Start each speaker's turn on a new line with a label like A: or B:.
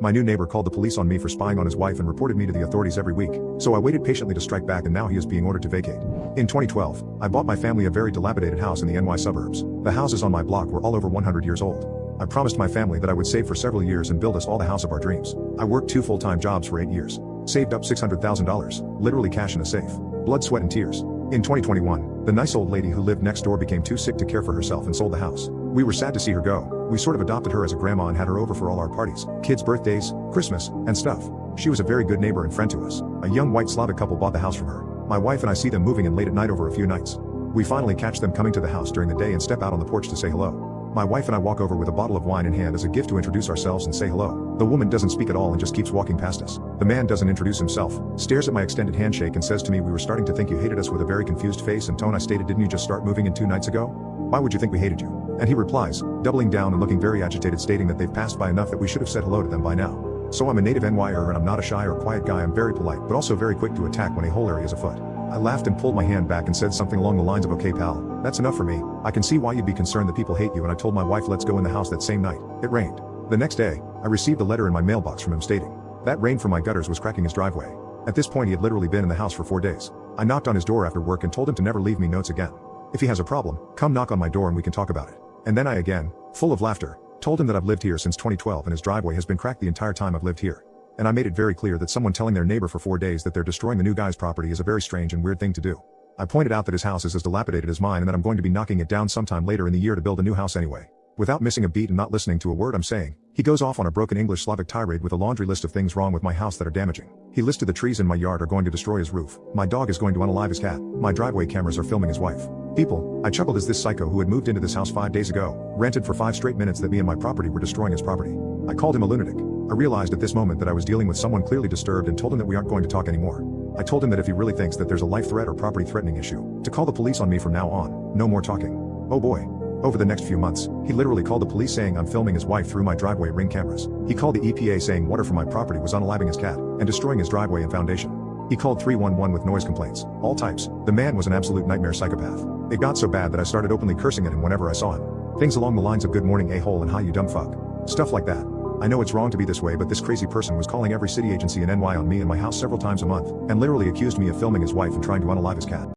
A: My new neighbor called the police on me for spying on his wife and reported me to the authorities every week, so I waited patiently to strike back, and now he is being ordered to vacate. In 2012, I bought my family a very dilapidated house in the NY suburbs. The houses on my block were all over 100 years old. I promised my family that I would save for several years and build us all the house of our dreams. I worked 2 full-time jobs for 8 years. Saved up $600,000, literally cash in a safe. Blood, sweat and tears. In 2021, the nice old lady who lived next door became too sick to care for herself and sold the house. We were sad to see her go. We sort of adopted her as a grandma and had her over for all our parties, kids' birthdays, Christmas, and stuff. She was a very good neighbor and friend to us. A young white Slavic couple bought the house from her. My wife and I see them moving in late at night over a few nights. We finally catch them coming to the house during the day and step out on the porch to say hello. My wife and I walk over with a bottle of wine in hand as a gift to introduce ourselves and say hello. The woman doesn't speak at all and just keeps walking past us. The man doesn't introduce himself, stares at my extended handshake and says to me, "We were starting to think you hated us," with a very confused face and tone. I stated, "Didn't you just start moving in 2 nights ago? Why would you think we hated you?" And he replies, doubling down and looking very agitated, stating that they've passed by enough, that we should have said hello to them by now. So I'm a native NYer and I'm not a shy or quiet guy. I'm very polite but also very quick to attack when a whole area is afoot. I laughed and pulled my hand back and said something along the lines of, "Okay pal, that's enough for me. I can see why you'd be concerned that people hate you," and I told my wife, "Let's go in the house." That same night, it rained. The next day, I received a letter in my mailbox from him stating that rain from my gutters was cracking his driveway. At this point he had literally been in the house for 4 days. I knocked on his door after work and told him to never leave me notes again. If he has a problem, come knock on my door and we can talk about it. And then I again, full of laughter, told him that I've lived here since 2012 and his driveway has been cracked the entire time I've lived here. And I made it very clear that someone telling their neighbor for 4 days that they're destroying the new guy's property is a very strange and weird thing to do. I pointed out that his house is as dilapidated as mine and that I'm going to be knocking it down sometime later in the year to build a new house anyway. Without missing a beat and not listening to a word I'm saying, he goes off on a broken English Slavic tirade with a laundry list of things wrong with my house that are damaging. He listed the trees in my yard are going to destroy his roof. My dog is going to unalive his cat. My driveway cameras are filming his wife. People, I chuckled as this psycho who had moved into this house 5 days ago, ranted for 5 straight minutes that me and my property were destroying his property. I called him a lunatic. I realized at this moment that I was dealing with someone clearly disturbed and told him that we aren't going to talk anymore. I told him that if he really thinks that there's a life threat or property threatening issue, to call the police on me from now on. No more talking. Oh boy. Over the next few months, he literally called the police saying I'm filming his wife through my driveway Ring cameras. He called the EPA saying water from my property was unaliving his cat and destroying his driveway and foundation. He called 311 with noise complaints, all types. The man was an absolute nightmare psychopath. It got so bad that I started openly cursing at him whenever I saw him. Things along the lines of "good morning a-hole" and "hi you dumb fuck." Stuff like that. I know it's wrong to be this way, but this crazy person was calling every city agency in NY on me and my house several times a month, and literally accused me of filming his wife and trying to unalive his cat.